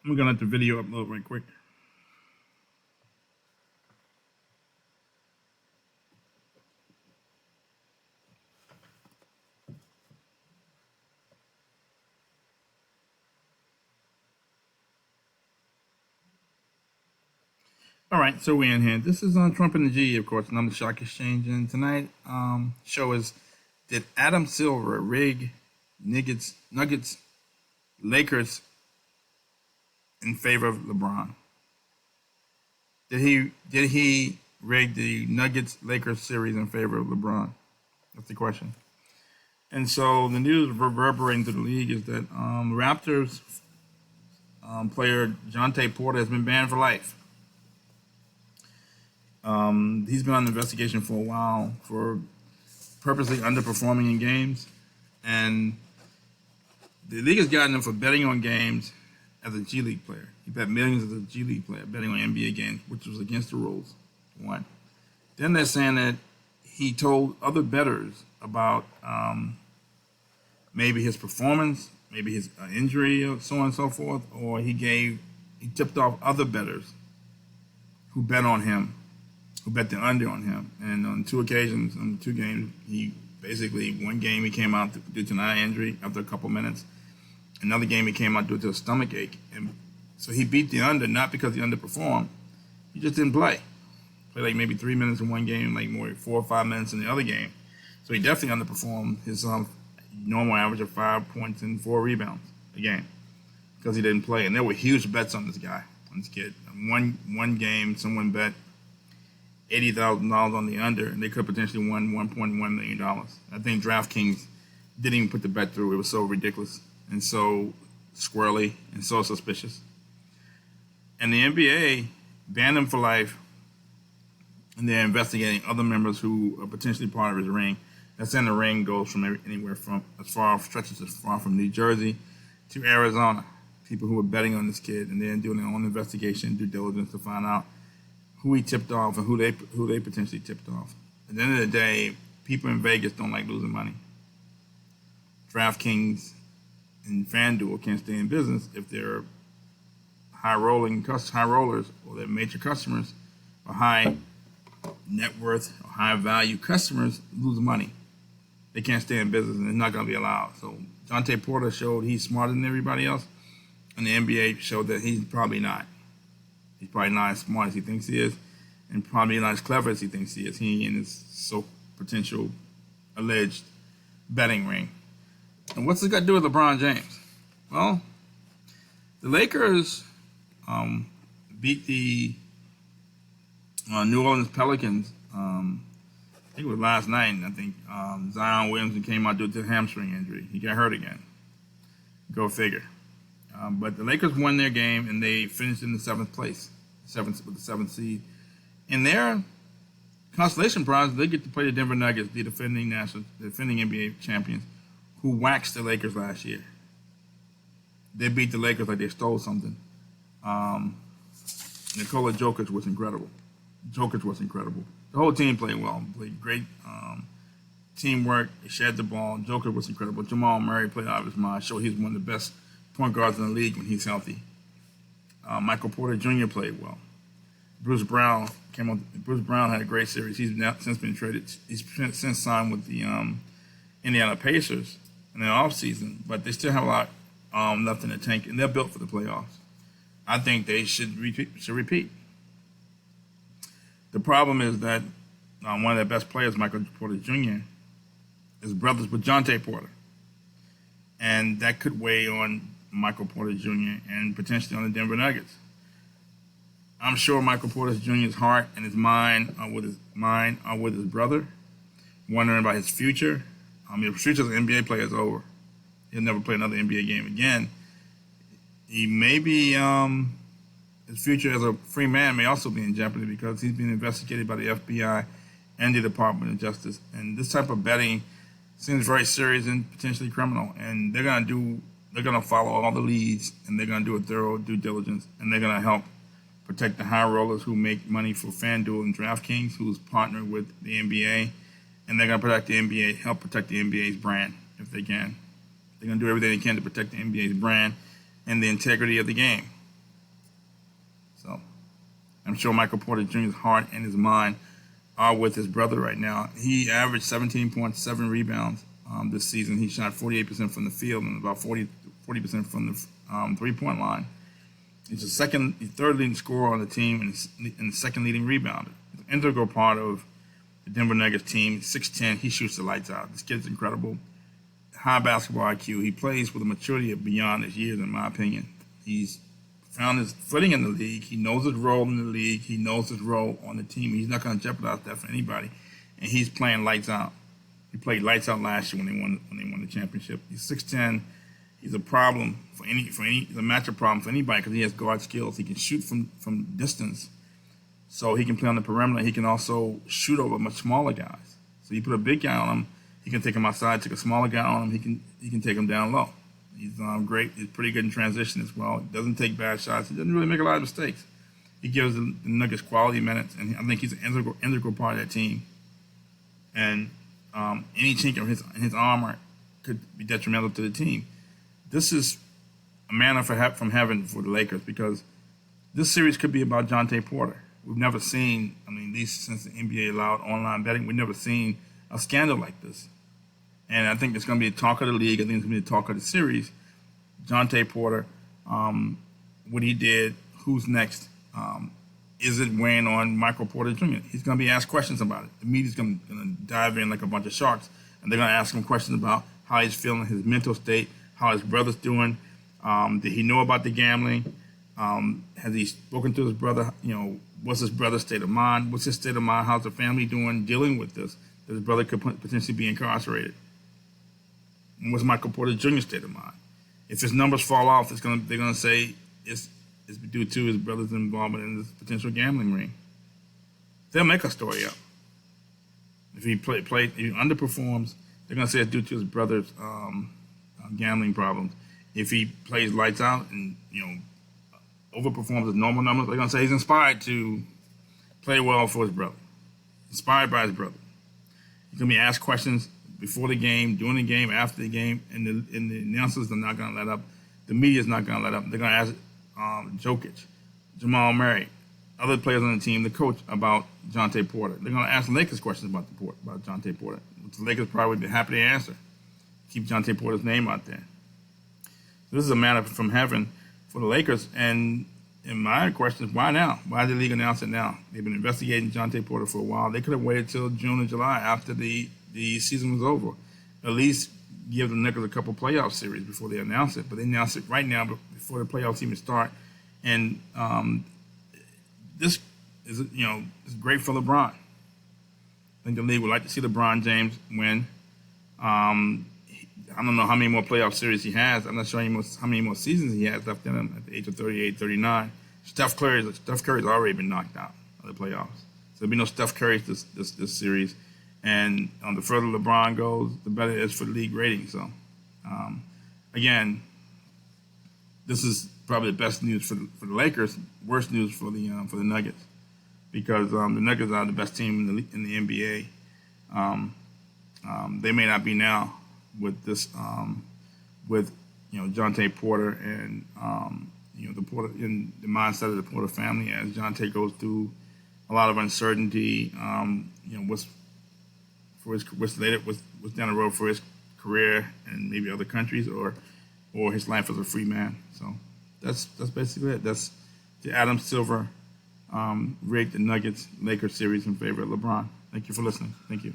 I'm gonna let the video upload right quick. All right, so we're in here. This is on Trump and the G, of course, and I'm the Shock Exchange. And tonight, show is, did Adam Silver rig Nuggets Lakers in favor of LeBron? Did he rig the Nuggets Lakers series in favor of LeBron? That's the question. And so the news reverberating through the league is that Raptors player Jonte Porter has been banned for life. He's been on investigation for a while for purposely underperforming in games, and the league has gotten him for betting on games as a G League player. He bet millions as a G League player, betting on NBA games, which was against the rules. One. Then they're saying that he told other bettors about maybe his performance, maybe his injury, or so on and so forth, or he tipped off other bettors who bet on him, who bet the under on him. And on two occasions, on 2 games, he basically, one game he came out due to an eye injury after a couple minutes. Another game he came out due to a stomach ache. And so he beat the under, not because he underperformed. He just didn't play. Played like maybe 3 minutes in one game, like more 4 or 5 minutes in the other game. So he definitely underperformed his normal average of 5 points and 4 rebounds a game because he didn't play. And there were huge bets on this guy, on this kid. One game, someone bet $80,000 on the under, and they could have potentially won $1.1 million. I think DraftKings didn't even put the bet through. It was so ridiculous and so squirrely and so suspicious. And the NBA banned him for life, and they're investigating other members who are potentially part of his ring. That's in the ring goes from anywhere from stretches as far from New Jersey to Arizona. People who are betting on this kid, and they're doing their own investigation, due diligence to find out who he tipped off and who they potentially tipped off. At the end of the day, people in Vegas don't like losing money. DraftKings and FanDuel can't stay in business if they're high rollers, or their major customers, or high net worth or high value customers lose money. They can't stay in business, and it's not going to be allowed. So Jonte Porter showed he's smarter than everybody else, and the NBA showed that he's probably not. He's probably not as smart as he thinks he is, and probably not as clever as he thinks he is. He and his potential alleged betting ring. And what's this got to do with LeBron James? Well, the Lakers beat the New Orleans Pelicans. I think it was last night. And I think Zion Williamson came out due to a hamstring injury. He got hurt again. Go figure. But the Lakers won their game, and they finished in the 7th place, with the 7th seed. In their consolation prize, they get to play the Denver Nuggets, the defending NBA champions, who waxed the Lakers last year. They beat the Lakers like they stole something. Nikola Jokic was incredible. The whole team played well, played great teamwork. They shared the ball. Jokic was incredible. Jamal Murray played out of his mind, showed he's one of the best point guards in the league when he's healthy. Michael Porter Jr. played well. Bruce Brown had a great series. He's now since been traded. He's since signed with the Indiana Pacers in the offseason, but they still have a lot left in the tank, and they're built for the playoffs. I think they should repeat. The problem is that one of their best players, Michael Porter Jr., is brothers with Jonte Porter, and that could weigh on Michael Porter Jr. and potentially on the Denver Nuggets. I'm sure Michael Porter Jr.'s heart and his mind are with his brother, wondering about his future. His future as an NBA player is over. He'll never play another NBA game again. He may be his future as a free man may also be in jeopardy because he's being investigated by the FBI and the Department of Justice. And this type of betting seems very serious and potentially criminal. And they're gonna follow all the leads, and they're gonna do a thorough due diligence, and they're gonna help protect the high rollers who make money for FanDuel and DraftKings, who's partnered with the NBA, and they're gonna help protect the NBA's brand if they can. They're gonna do everything they can to protect the NBA's brand and the integrity of the game. I'm sure Michael Porter Jr.'s heart and his mind are with his brother right now. He averaged 17.7 rebounds this season. He shot 48% from the field and about 40% from the three-point line. He's the third leading scorer on the team and the second leading rebounder. He's an integral part of the Denver Nuggets team. 6'10", he shoots the lights out. This kid's incredible. High basketball IQ. He plays with a maturity beyond his years, in my opinion. He's found his footing in the league. He knows his role in the league. He knows his role on the team. He's not going to jeopardize that for anybody. And he's playing lights out. He played lights out last year when they won the championship. He's 6'10". He's a problem he's a matchup problem for anybody because he has guard skills. He can shoot from distance, so he can play on the perimeter. He can also shoot over much smaller guys. So you put a big guy on him, he can take him outside. Take a smaller guy on him, he can take him down low. He's great. He's pretty good in transition as well. He doesn't take bad shots. He doesn't really make a lot of mistakes. He gives the Nuggets quality minutes, and I think he's an integral part of that team. And any chink in his armor could be detrimental to the team. This is a manna from heaven for the Lakers because this series could be about Jonte Porter. We've never seen, at least since the NBA allowed online betting, we've never seen a scandal like this. And I think it's going to be the talk of the league. I think it's going to be the talk of the series. Jonte Porter, what he did, who's next? Is it weighing on Michael Porter Jr.? He's going to be asked questions about it. The media's going to dive in like a bunch of sharks, and they're going to ask him questions about how he's feeling, his mental state, how his brother's doing. Did he know about the gambling? Has he spoken to his brother? What's his brother's state of mind? What's his state of mind? How's the family doing dealing with this? That his brother could potentially be incarcerated. And what's Michael Porter Jr.'s state of mind? If his numbers fall off, they're gonna say it's due to his brother's involvement in this potential gambling ring. They'll make a story up. If he if he underperforms, they're gonna say it's due to his brother's gambling problems. If he plays lights out and overperforms his normal numbers, they're gonna say he's inspired to play well for his brother, inspired by his brother. He's gonna be asked questions before the game, during the game, after the game, and the announcers are not gonna let up. The media's not gonna let up. They're gonna ask Jokic, Jamal Murray, other players on the team, the coach about Jonte Porter. They're gonna ask Lakers questions about Jonte Porter, which the Lakers probably would be happy to answer. Keep Jonte Porter's name out there. This is a matter from heaven for the Lakers, and my question is, why now? Why did the league announce it now? They've been investigating Jonte Porter for a while. They could have waited till June or July after the season was over. At least give the Nuggets a couple playoff series before they announce it. But they announce it right now before the playoffs even start. And this is it's great for LeBron. I think the league would like to see LeBron James win. I don't know how many more playoff series he has. I'm not sure how many more seasons he has left in him at the age of 38, 39. Steph Curry's already been knocked out of the playoffs. So there'll be no Steph Curry this series. And the further LeBron goes, the better it is for the league rating. So, again, this is probably the best news for the Lakers. Worst news for the Nuggets, because the Nuggets are the best team in the NBA. They may not be now with this with Jonte Porter and the Porter in the mindset of the Porter family as Jonte goes through a lot of uncertainty. What's down the road for his career and maybe other countries or his life as a free man. So that's basically it. That's the Adam Silver rigged the Nuggets Lakers series in favor of LeBron. Thank you for listening. Thank you.